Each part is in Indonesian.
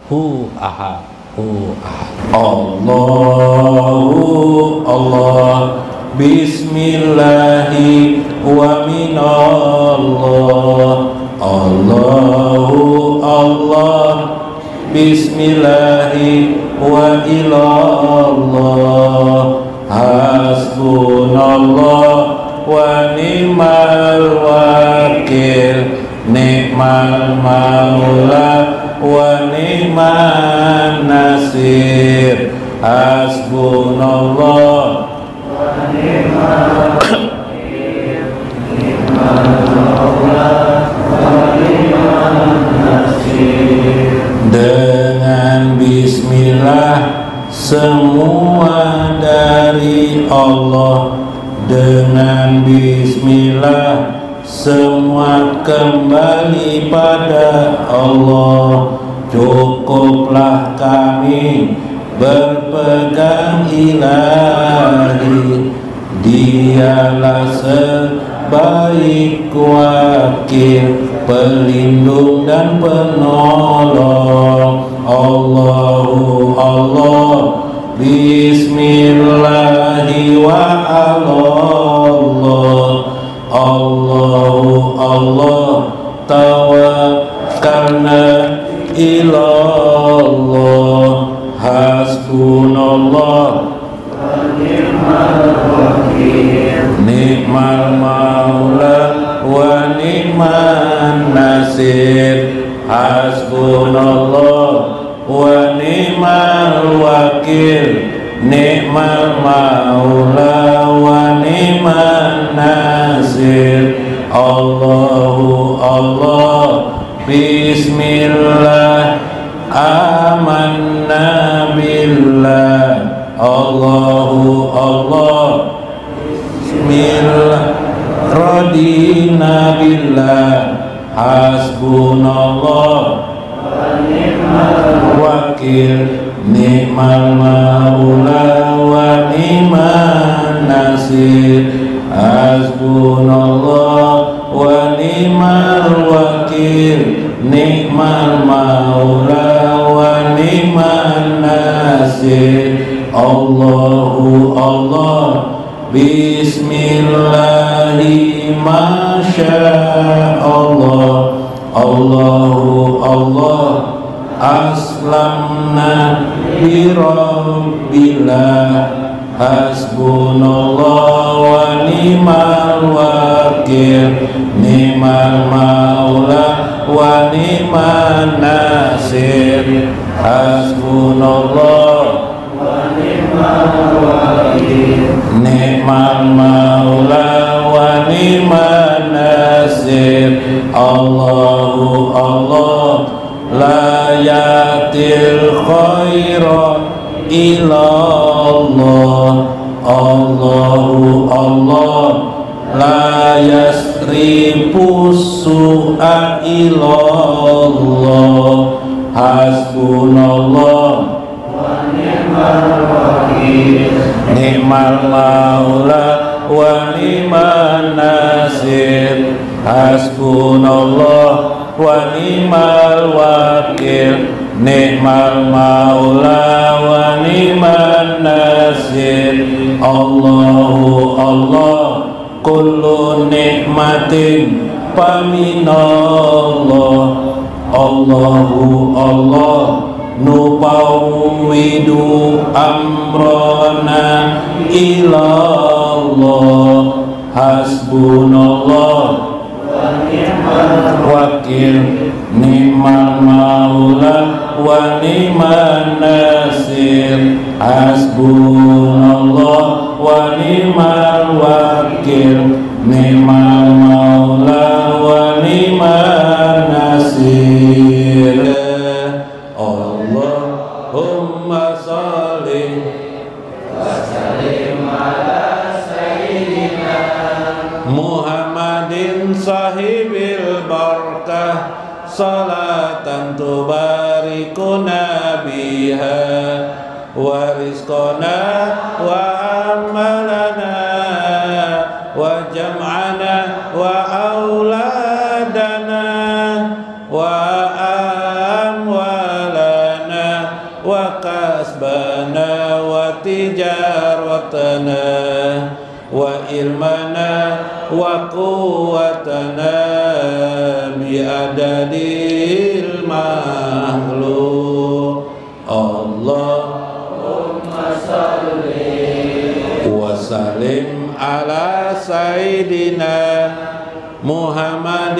ahad, ahad. Allahu Allah, bismillahi wa minallah. Allahu Allah, bismillahi wa ilallah. Hasbunallah wa ni'mal wakil, ni'mal maula wa ni'man nasir. Hasbunallah wa ni'mal wakil, ni'mal maula wa ni'man nasir. Dengan bismillah semua dari Allah, dengan bismillah semua kembali pada Allah. Cukuplah kami berpegang ilahi, dialah sebaik wakil, pelindung dan penolong. Allahu Allah, bismillahi wa Allah. Allahu Allah, tawakkalna ilallah. Hasbunallah wa ni'mal wakil, ni'mal maula wa ni'man nasir. Hasbunallah wa ni'mal wakil, ni'mal maula wa ni'man nasir. Allahu Allah, bismillah, amanna billah. Allahu Allah, bismillah, radina billah. Hasbunallah wa ni'mal wakil, ni'mal maula wa ni'man nasir. Hasbunallah wa ni'mal wakil, ni'mal maula wa ni'man nasir. Allahu Allah, bismillahi masya Allah. Allahu Allah, aslamna bi rabbillah. Hasbunallah wa ni'mal wakil, ni'mal maula wa ni'man nasir. Hasbunallah wa ni'mal wakil, ni'mal maula wa ni'man nasir. Allahu Allah, la yatil khaira ilallah. Allahu Allah, la yasrifu su'a ilallah. Hasbunallah wa ni'mal wakil, ni'mal maula wa ni'man nasir. Hasbunallah wa ni'mal wakil, ni'mal maula wa ni'man nasir. Allahu Allah, kullu nikmatin faminallah. Allahu Allah, nupawwidu amrana ilallah. Hasbunallah wa ni'mal wakil, ni'mal maula wa ni'man nasir. Hasbunallah wa ni'mal wakil, ni'mal maula wa ni'man nasir. Allahumma sholli wa sallim ala sayyidina Muhammadin sahibil barakah, salatan tubarikuna biha wa rizqana wa amalana wa jam'ana wa auladana wa amwalana وإلمنا وقوتنا بعدد المخلوق اللهم صل وسلم على سيدنا محمد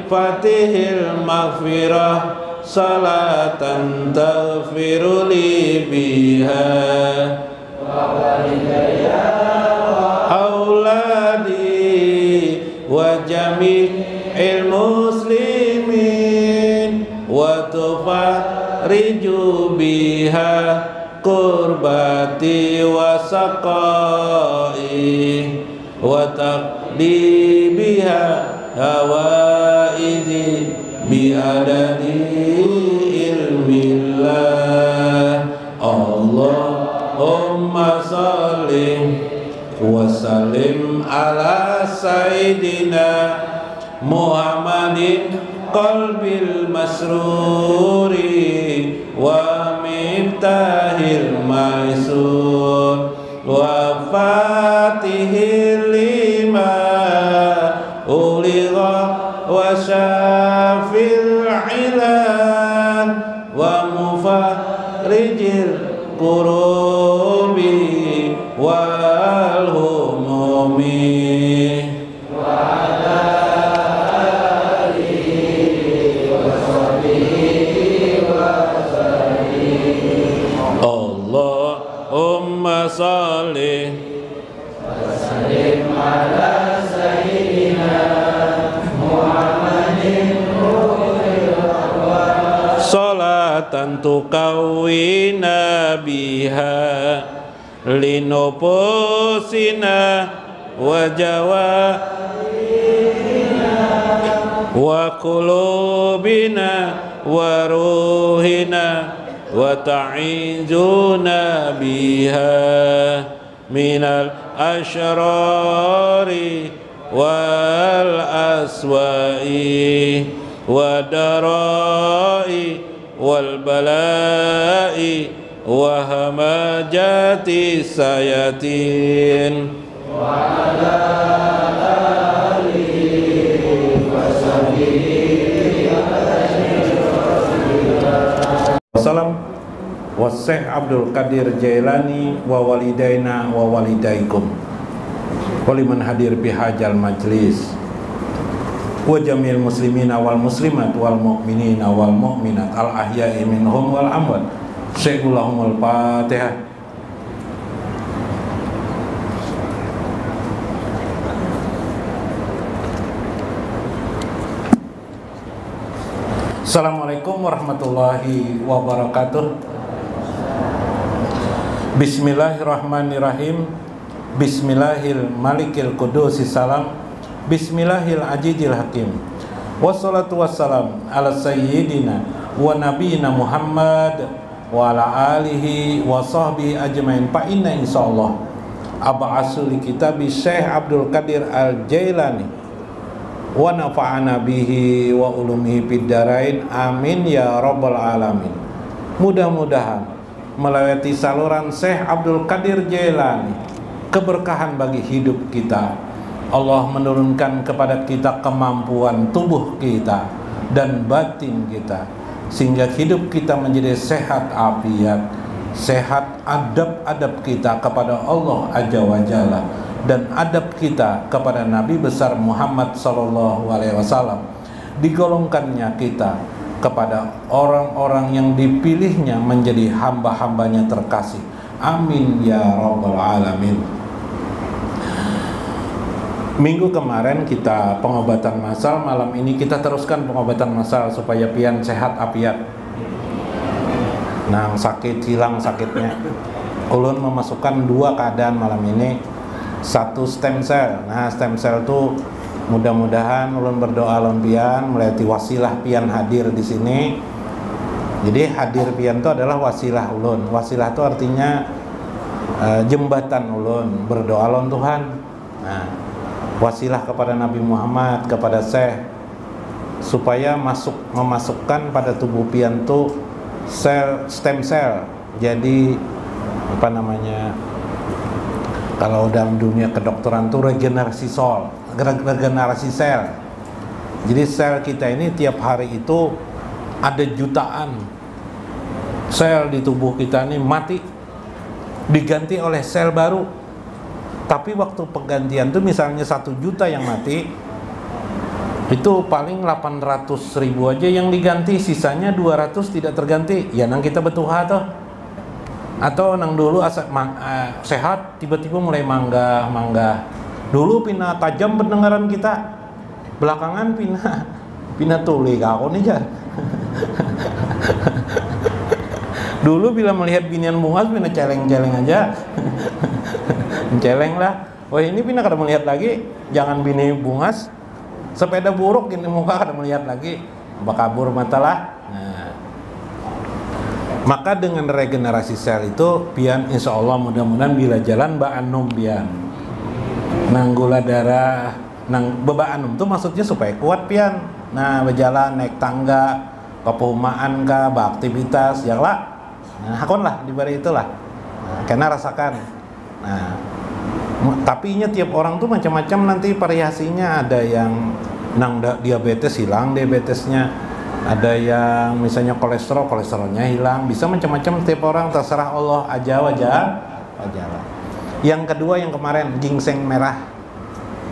فاتح المغفرة صلاة تغفر لي بها أولادي وجميع المسلمين وتفرج بها قربتي وسقائي وتقضي بها هوائجي بعدد علم الله اللهم صل وسلم على سيدنا محمد قلب المسرور ومفتاح الميسور وفاتح لما أغلق وشافي العلان ومفرج الكروب والهموم وعلى آله وصحبه وسلم اللهم صل وسلم على سيدنا محمد صلاة تقوينا بها لنفوسنا وجوارحنا وقلوبنا وروحنا وتعيذنا بها من الأشرار والأسواء والضراء والبلاء وهمجات الشياطين وعلى آله وصحبه وسلم والشيخ Abdul Qadir Jailani wa walidaina wa walidaikum waliman hadir bihajal majlis wa jamil muslimina wal muslimat wal mu'minina wal mu'minat al ahya'i minhum wal amwat. Syekhulahumul Fatihah. Assalamualaikum warahmatullahi wabarakatuh. Bismillahirrahmanirrahim. Bismillahil malikil qudusis salam. Bismillahil ajijil hakim. Wassalatu wassalam ala sayyidina wa nabiyina Muhammad wa ala alihi wa sahbihi ajmain. Fa inna insyaallah ab'asu li kitabi Syekh Abdul Qadir Al-Jailani wa nafa'ana bihi wa ulumihi fid dharain amin ya rabbal alamin. Mudah-mudahan melewati saluran Syekh Abdul Qadir Jailani keberkahan bagi hidup kita. Allah menurunkan kepada kita kemampuan tubuh kita dan batin kita, sehingga hidup kita menjadi sehat afiat, sehat adab-adab kita kepada Allah Azza wa Jalla dan adab kita kepada Nabi besar Muhammad sallallahu alaihi wasallam. Digolongkannya kita kepada orang-orang yang dipilihnya menjadi hamba-hambanya terkasih. Amin ya rabbal alamin. Minggu kemarin kita pengobatan massal, malam ini kita teruskan pengobatan massal supaya pian sehat afiat. Nang sakit hilang sakitnya. Ulun memasukkan dua keadaan malam ini. Satu stem cell. Nah, stem cell itu mudah-mudahan ulun berdoa ulun pian melewati wasilah pian hadir di sini. Jadi hadir pian itu adalah wasilah ulun. Wasilah itu artinya jembatan ulun berdoa ulun Tuhan. Nah, wasilah kepada Nabi Muhammad, kepada Syekh, supaya memasukkan pada tubuh pian tuh sel stem cell. Jadi Kalau dalam dunia kedokteran tuh regenerasi sel. Jadi sel kita ini tiap hari itu ada jutaan sel di tubuh kita ini mati, diganti oleh sel baru. Tapi waktu penggantian tuh misalnya 1 juta yang mati, itu paling 800.000 aja yang diganti, sisanya 200 tidak terganti. Ya nang kita betuha tuh. Atau nang dulu sehat tiba-tiba mulai mangga. Dulu pindah tajam pendengaran kita, belakangan pindah tuli kau nih jar. Dulu bila melihat binian bungas pindah celeng-celeng aja. Celeng lah. Oh ini pindah kada melihat lagi, jangan bini bungas. Sepeda buruk gini muka kada melihat lagi, bakabur matalah. Nah, maka dengan regenerasi sel itu pian insya Allah mudah-mudahan bila jalan ba'anum pian nang gula darah nang beba'anum itu maksudnya supaya kuat pian. Nah berjalan naik tangga kepumaan kah beraktivitas ya lah. Nah hakon lah dibari itulah. Nah, karena rasakan. Nah tapi nya tiap orang tuh macam-macam nanti variasinya. Ada yang nang diabetes hilang diabetesnya, ada yang misalnya kolesterolnya hilang, bisa macam-macam setiap orang, terserah Allah aja wajah. Yang kedua yang kemarin ginseng merah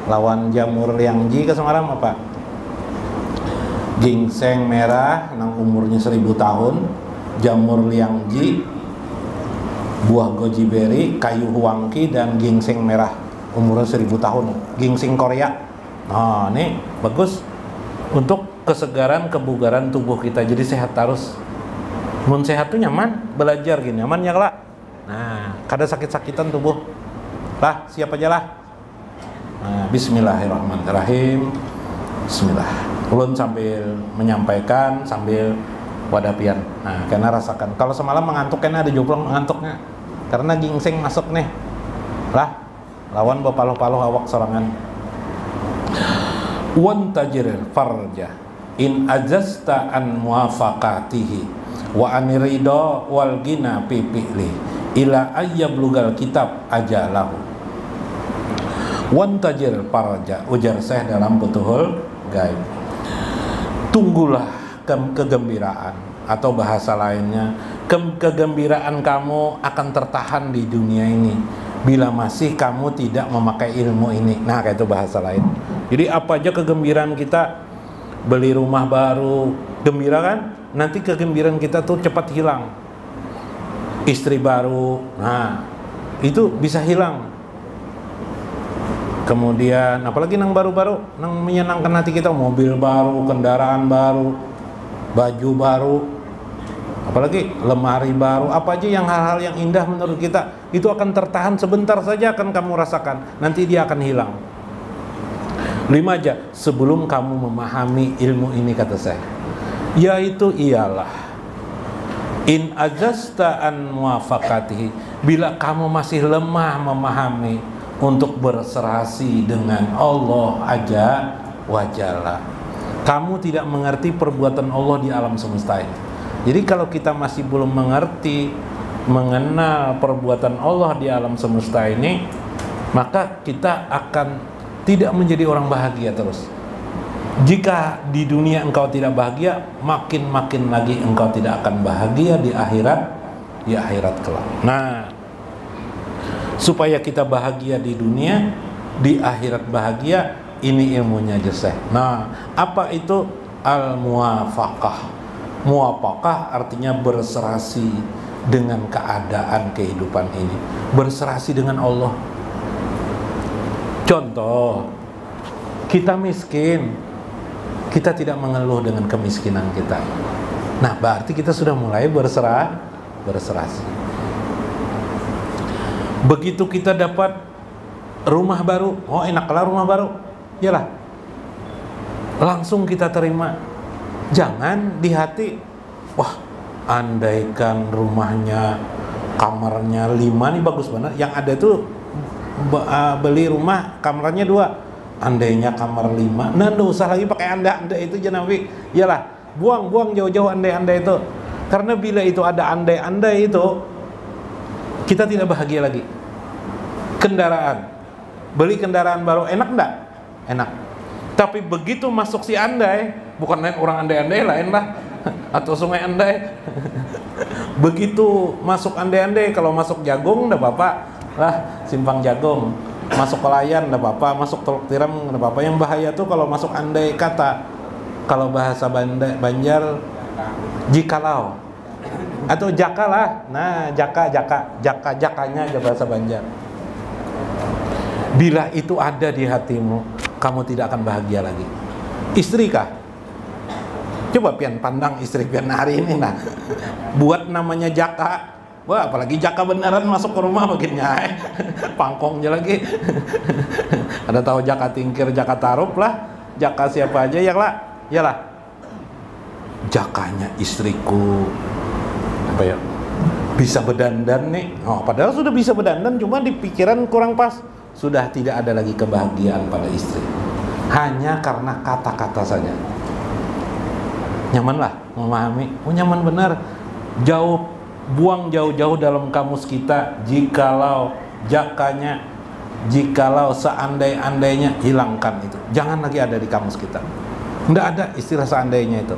lawan jamur liangji ke Semarang apa? Ginseng merah nang umurnya 1000 tahun, jamur liangji, buah goji berry, kayu huangki, dan ginseng merah umurnya 1000 tahun. Ginseng Korea. Nah, ini bagus untuk kesegaran, kebugaran tubuh kita, jadi sehat terus. Mun sehat tuh nyaman, belajar gini nyaman ya lah. Nah, kada sakit-sakitan tubuh. Lah, siap aja lah. Nah, bismillahirrahmanirrahim. Bismillah. Ulun sambil menyampaikan sambil wadapian. Nah, karena rasakan. Kalau semalam mengantuk karena ada joplong mengantuknya. Karena ginseng masuk nih. Lah, lawan bapaloh-paloh awak sorangan. Wantajir farja in ajasta an muwafaqatihi wa anirida wal gina pipili ila ayyablugal kitab ajalahu. Wantajir farja, ujar Syekh dalam Futuhul Gaib, tunggulah kegembiraan, atau bahasa lainnya kegembiraan kamu akan tertahan di dunia ini bila masih kamu tidak memakai ilmu ini. Nah, kayak itu bahasa lain. Jadi apa aja kegembiraan kita, beli rumah baru, gembira kan? Nanti kegembiraan kita tuh cepat hilang. Istri baru, nah itu bisa hilang. Kemudian apalagi nang baru-baru, nang menyenangkan hati kita, mobil baru, kendaraan baru, baju baru, apalagi lemari baru, apa aja yang hal-hal yang indah menurut kita, itu akan tertahan sebentar saja akan kamu rasakan, nanti dia akan hilang. 5 aja sebelum kamu memahami ilmu ini, kata saya, yaitu ialah in ajasta an muwafaqatihi, bila kamu masih lemah memahami untuk berserasi dengan Allah aja wajalla, kamu tidak mengerti perbuatan Allah di alam semesta ini. Jadi kalau kita masih belum mengerti, mengenal perbuatan Allah di alam semesta ini, maka kita akan tidak menjadi orang bahagia terus. Jika di dunia engkau tidak bahagia, makin lagi engkau tidak akan bahagia di akhirat kelak. Nah, supaya kita bahagia di dunia, di akhirat bahagia, ini ilmunya aja Syekh. Nah, apa itu al-muwafaqah? Muwafaqah artinya berserasi dengan keadaan kehidupan ini, berserasi dengan Allah. Contoh, kita miskin, kita tidak mengeluh dengan kemiskinan kita. Nah, berarti kita sudah mulai berserasi. Begitu kita dapat rumah baru, oh enaklah rumah baru, iyalah, langsung kita terima. Jangan di hati, wah andaikan rumahnya kamarnya 5 nih bagus banget, yang ada tuh beli rumah kamarnya 2, andainya kamar 5, nah nggak usah lagi pakai andai itu Janawi, iyalah, buang jauh-jauh andai itu, karena bila itu ada andai itu, kita tidak bahagia lagi. kendaraan. Beli kendaraan baru enak enggak? Enak. Tapi begitu masuk si Andai, bukan orang andai-andai lain lah, atau sungai Andai. Begitu masuk andai-andai, kalau masuk Jagung enggak apa-apa lah, simpang Jagung. Masuk Kelayan enggak apa-apa, masuk Teluk Tiram enggak apa-apa. Yang bahaya tuh kalau masuk Andai kata. Kalau bahasa Banjar jikalau atau jaka lah. Nah, jakanya aja bahasa Banjar. Bila itu ada di hatimu, kamu tidak akan bahagia lagi. Istri kah? Coba pian pandang istri pian hari ini nah. Buat namanya jaka. Wah, apalagi jaka beneran masuk ke rumah begini pangkongnya lagi. Ada tahu jaka tingkir, jaka tarup lah, jaka siapa aja ya lah. Yalah. Jakanya istriku. Apa ya? Bisa berdandan nih. Oh, padahal sudah bisa berdandan, cuma di pikiran kurang pas. Sudah tidak ada lagi kebahagiaan pada istri. Hanya karena kata-kata saja. Nyamanlah memahami. Oh, nyaman benar. Buang jauh-jauh dalam kamus kita. Jikalau jakanya, jikalau seandai-andainya, hilangkan itu. Jangan lagi ada di kamus kita. Tidak ada istilah seandainya itu.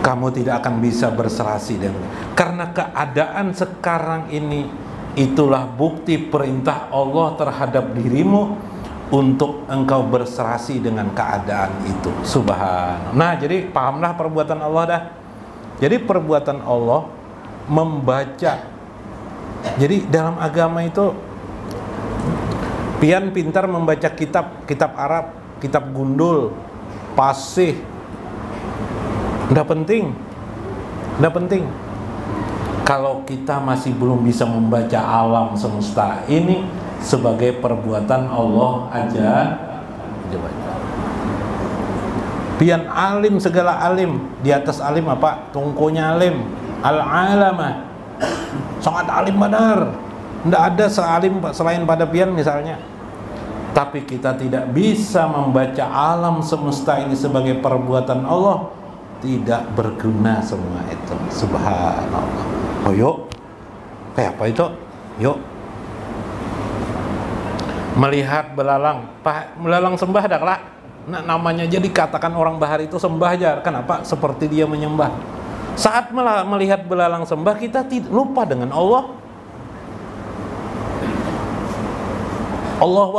Kamu tidak akan bisa berserasi dengan, karena keadaan sekarang ini. Itulah bukti perintah Allah terhadap dirimu untuk engkau berserasi dengan keadaan itu. Subhanallah. Nah, jadi pahamlah perbuatan Allah dah. Jadi perbuatan Allah membaca. Jadi dalam agama itu pian pintar membaca kitab Arab, kitab gundul, fasih. Nggak penting. Kalau kita masih belum bisa membaca alam semesta ini sebagai perbuatan Allah aja baca. Pian alim, segala alim, di atas alim apa? Tungkunya alim, al-alamah, sangat alim benar. Tidak ada sealim selain pada pian misalnya. Tapi kita tidak bisa membaca alam semesta ini sebagai perbuatan Allah, tidak berguna semua itu. Subhanallah. Oh yuk, kayak apa itu? Yuk, melihat belalang, belalang sembah dak lah. Nah, namanya jadi katakan orang bahar itu sembah aja. Kenapa? Seperti dia menyembah. Saat melihat belalang sembah, kita lupa dengan Allah. Allahu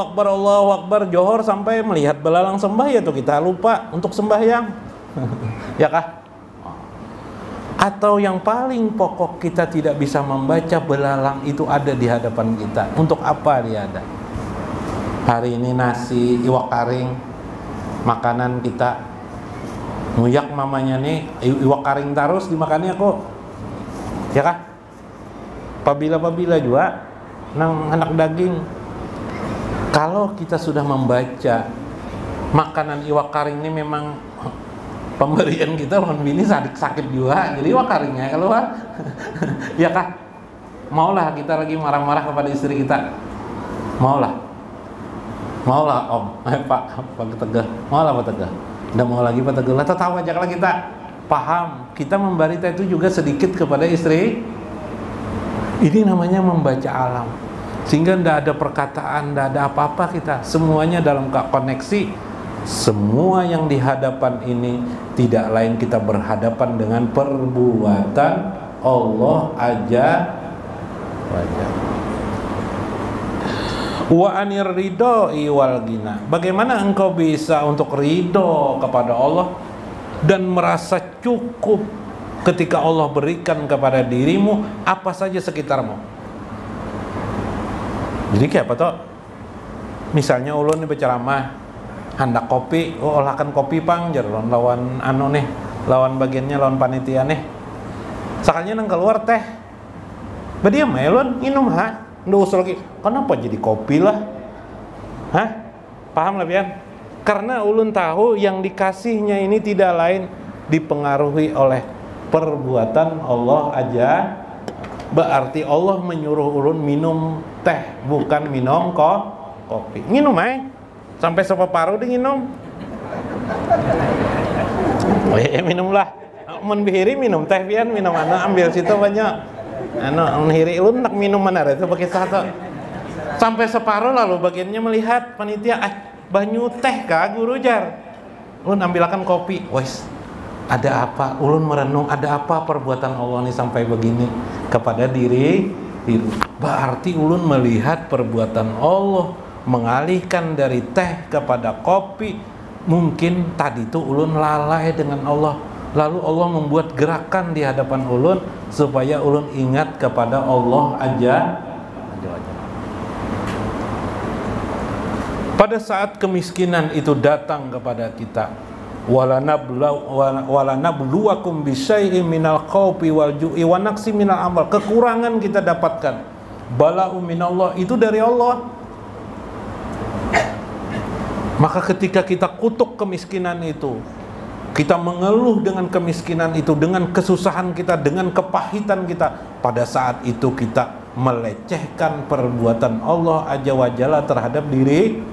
Akbar, johor sampai melihat belalang sembah ya tuh kita lupa untuk sembahyang. Ya kah? Atau yang paling pokok, kita tidak bisa membaca belalang itu ada di hadapan kita. Untuk apa dia ada? Hari ini nasi, iwak karing, makanan kita. Nguyak mamanya nih, iwak karing terus dimakannya kok. Ya kah? Pabila juga nang anak daging. Kalau kita sudah membaca makanan iwak karing ini memang pemberian kita lawan bini sakit juga, jadi wakaringnya keluar. Ya kah? Maulah kita lagi marah-marah kepada istri kita. Maulah om, Pak Teguh. Maulah Pak Teguh. Udah mau lagi Pak Teguh. Lah tahu aja kalau kita paham, kita memberita itu juga sedikit kepada istri. Ini namanya membaca alam. Sehingga tidak ada perkataan, tidak ada apa-apa kita. Semuanya dalam koneksi. Semua yang di hadapan ini tidak lain kita berhadapan dengan perbuatan Allah aja. Wa anir ridho wal ghina. Bagaimana engkau bisa untuk ridho kepada Allah dan merasa cukup ketika Allah berikan kepada dirimu apa saja sekitarmu? Jadi kayak apa toh? Misalnya ulun nih berceramah, hendak kopi, olahkan kopi pang jar lawan anu nih, lawan bagiannya lawan panitia nih. Sakalnya nang keluar teh. Badiam ya ulun minum ha. Nggak usah lagi. Kenapa jadi kopi lah? Hah? Paham lah pian? Karena ulun tahu yang dikasihnya ini tidak lain dipengaruhi oleh perbuatan Allah aja. Berarti Allah menyuruh ulun minum teh, bukan minum kopi. Minum sampai separuh di minum. Oh ya minumlah. Mun bihiri minum teh pian, minum ana ambil situ banyak. hiri ulun nak minum mana itu pakai satu. Sampai separuh lalu bagiannya melihat panitia, banyu teh kah guru jar. Ulun ambilkan kopi. Wes, ada apa? Ulun merenung, ada apa perbuatan Allah ini sampai begini kepada diri. Berarti ulun melihat perbuatan Allah mengalihkan dari teh kepada kopi. Mungkin tadi itu ulun lalai dengan Allah, lalu Allah membuat gerakan di hadapan ulun supaya ulun ingat kepada Allah aja. Pada saat kemiskinan itu datang kepada kita, wala nabluwakum bisyai'in minal khaufi wal ju'i wa naqsi minal amal, kekurangan kita dapatkan, bala'u minallah, itu dari Allah. Maka ketika kita kutuk kemiskinan itu, kita mengeluh dengan kemiskinan itu, dengan kesusahan kita, dengan kepahitan kita, pada saat itu kita melecehkan perbuatan Allah Azza wa Jalla terhadap diri.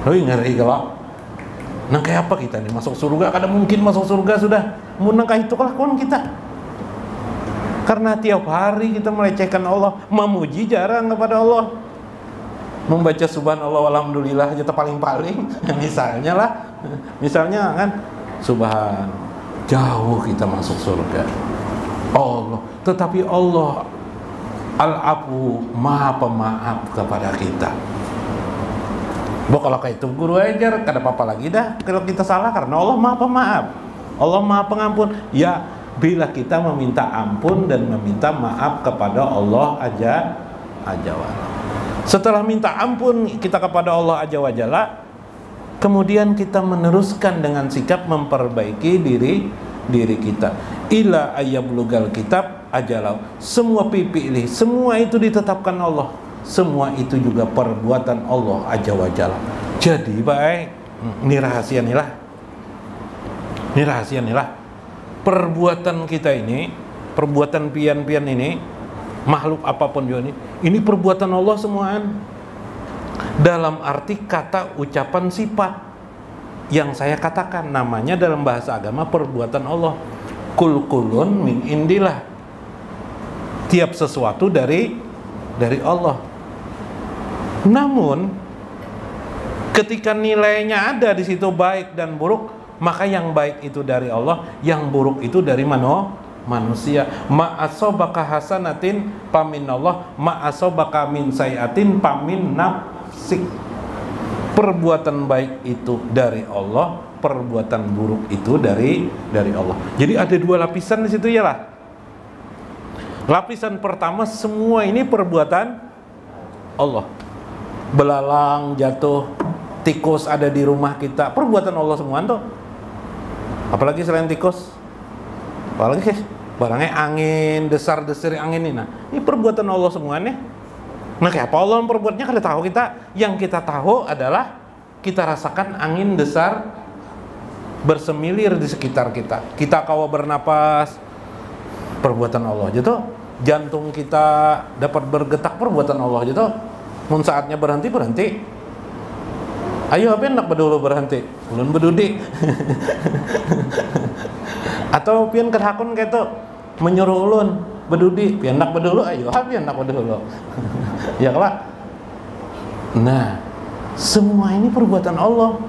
Hei, ngeri kalau nang kayak apa kita nih masuk surga? Kada mungkin masuk surga sudah. Mun nang kayak itu kelakuan kita. Karena tiap hari kita melecehkan Allah, memuji jarang kepada Allah. Membaca subhanallah walhamdulillah aja paling-paling. Misalnya kan subhan, jauh kita masuk surga. Allah, tetapi Allah Al-Afu, Maha Pemaaf kepada kita. Kalau kayak itu guru ajar, kada apa-apa lagi dah kalau kita salah, karena Allah Maha Pemaaf, Allah Maha Pengampun. Ya, bila kita meminta ampun dan meminta maaf kepada Allah Azza wa Jalla. Setelah minta ampun kita kepada Allah Azza wa Jalla, kemudian kita meneruskan dengan sikap memperbaiki diri kita. Ila ayyablugal kitab ajalau. Semua pilih, semua itu ditetapkan Allah. Semua itu juga perbuatan Allah Azza wa Jalla. Jadi baik, ini rahasia nih lah. Perbuatan kita ini, perbuatan pian-pian ini, makhluk apapun juga ini perbuatan Allah semuaan. Dalam arti kata, ucapan, sifat yang saya katakan, namanya dalam bahasa agama perbuatan Allah. Kulun min indillah. Tiap sesuatu dari Allah. Namun ketika nilainya ada di situ baik dan buruk, maka yang baik itu dari Allah, yang buruk itu dari manusia. Ma'asobaka hasanatin pamin Allah, ma'asobaka min sayatin pamin nafsik. Perbuatan baik itu dari Allah, perbuatan buruk itu dari Allah. Jadi ada dua lapisan di situ ya lah. Lapisan pertama, semua ini perbuatan Allah. Belalang jatuh, tikus ada di rumah kita, perbuatan Allah semua tuh. Apalagi selain tikus, apalagi barangnya angin, desar-desir angin ini. Nah, ini perbuatan Allah semuanya. Nah, kayak apa Allah memperbuatnya kada tahu kita. Yang kita tahu adalah kita rasakan angin desar bersemilir di sekitar kita. Kita kawa bernapas, perbuatan Allah gitu. Jantung kita dapat bergetak, perbuatan Allah gitu. Mun saatnya berhenti. Ayo apa nak dulu berhenti? Ulun bedudi. Atau pian kerhakun kayak itu menyuruh ulun bedudi, pian nak bedulu, ayo pian nak bedulu. Ya kelak. Nah, semua ini perbuatan Allah.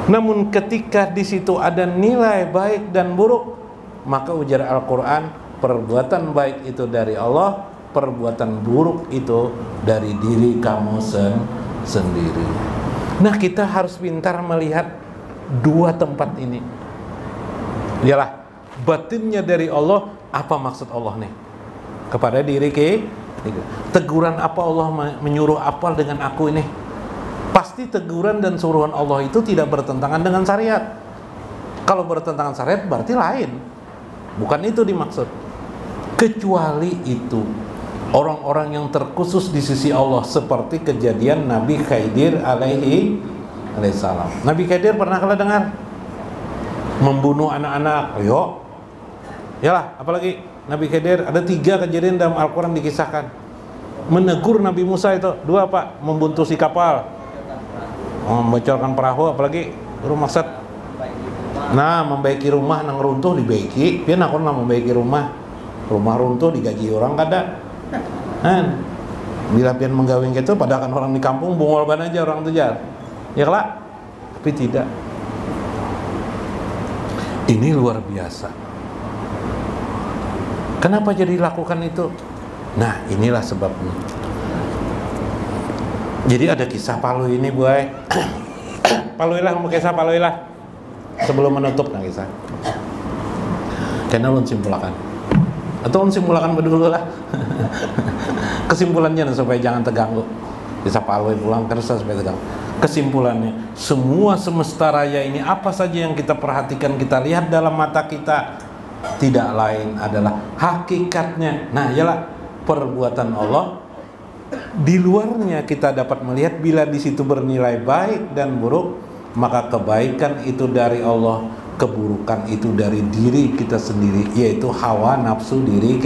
Namun ketika di situ ada nilai baik dan buruk, maka ujar Al-Qur'an, perbuatan baik itu dari Allah, perbuatan buruk itu dari diri kamu sendiri. Nah, kita harus pintar melihat dua tempat ini. Yalah, batinnya dari Allah, apa maksud Allah nih kepada diri kita? Teguran apa Allah menyuruh apa dengan aku ini? Pasti teguran dan suruhan Allah itu tidak bertentangan dengan syariat. Kalau bertentangan syariat berarti lain. Bukan itu dimaksud. Kecuali itu orang-orang yang terkhusus di sisi Allah, seperti kejadian Nabi Khidir alaihi salam. Nabi Khidir pernah kalian dengar? Membunuh anak-anak. Ayo. Yalah, apalagi Nabi Khidir, ada 3 kejadian dalam Al-Quran dikisahkan. Menegur Nabi Musa itu, 2 apa? Membuntusi kapal, membocorkan perahu, apalagi rumah set. Nah, membaiki rumah nang runtuh dibaiki, pian aku membaiki rumah. rumah runtuh digaji orang kada kan dilapian menggawing gitu padahal kan orang di kampung bungol ban aja orang tujar ya lah tapi tidak. Ini luar biasa. Kenapa jadi lakukan itu? Nah inilah sebabnya. Jadi ada kisah Palui ini boy. Palui lah, mau kisah Palui lah. Sebelum menutup nah kisah. Karena ulun simpulkan. Atau ulun simpulkan berdulu lah. Kesimpulannya supaya jangan terganggu. Kisah Palui pulang terus supaya terganggu. Kesimpulannya, semua semesta raya ini apa saja yang kita perhatikan, kita lihat dalam mata kita tidak lain adalah hakikatnya. Nah, ialah perbuatan Allah. Di luarnya kita dapat melihat bila di situ bernilai baik dan buruk, maka kebaikan itu dari Allah, keburukan itu dari diri kita sendiri, yaitu hawa nafsu diri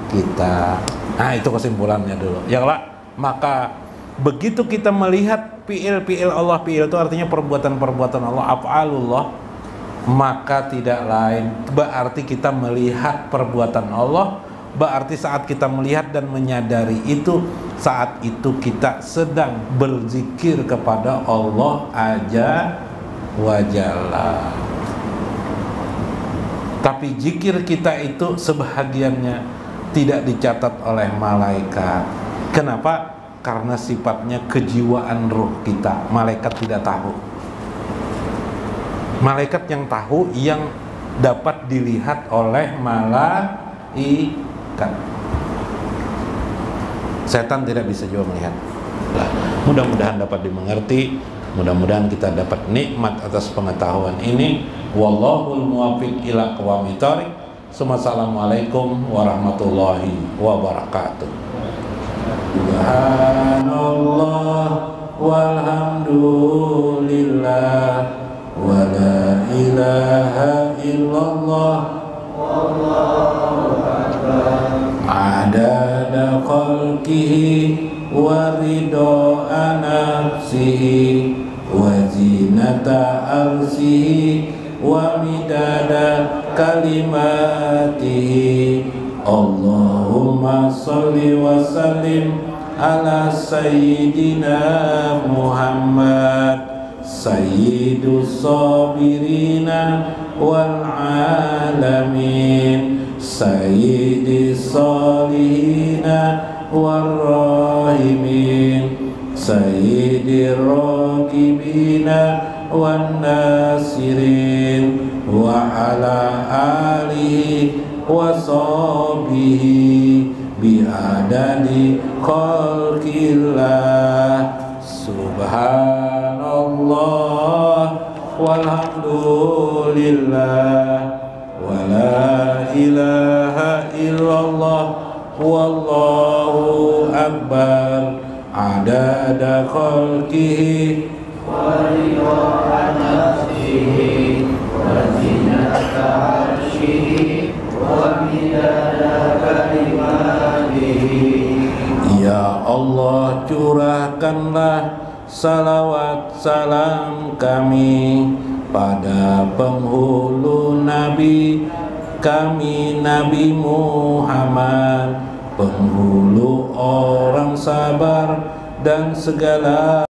kita. Nah, itu kesimpulannya dulu. Ya lah, maka begitu kita melihat fi'il Allah, fi'il itu artinya perbuatan-perbuatan Allah, af'alullah, maka tidak lain berarti kita melihat perbuatan Allah. Berarti saat kita melihat dan menyadari itu, saat itu kita sedang berzikir kepada Allah Azza wa Jalla. Tapi zikir kita itu sebahagiannya tidak dicatat oleh malaikat. Kenapa? Karena sifatnya kejiwaan ruh kita. Malaikat tidak tahu. Malaikat yang tahu, yang dapat dilihat oleh malaikat. Setan tidak bisa juga melihat. Mudah-mudahan dapat dimengerti. Mudah-mudahan kita dapat nikmat atas pengetahuan ini. Wallahul muwaffiq ila aqwamit thoriq. Assalamualaikum warahmatullahi wabarakatuh. Subhanallah walhamdulillah wa la ilaha illallah wallahu akbar. Adada khalqihi wa ridha nafsihi wa zinata arsihi wa midada kalimatihi. Allahumma salli wa sallim ala sayyidina Muhammad sayyidus sabirina wal alamin sayyidis salihina wal rahimin sayyidir raqibina wan nasirin wa ala alihi wa sahbihi bi'adadi khalqillah. Subhanallah walhamdulillah wa la ilaha illallah wallahu akbar. Adada khalqihi wa ridha nafsihi wa zinata arshihi wa midada kalimatihi. Ya Allah, curahkanlah salawat salam kami pada penghulu Nabi kami, Nabi Muhammad, penghulu orang sabar dan segala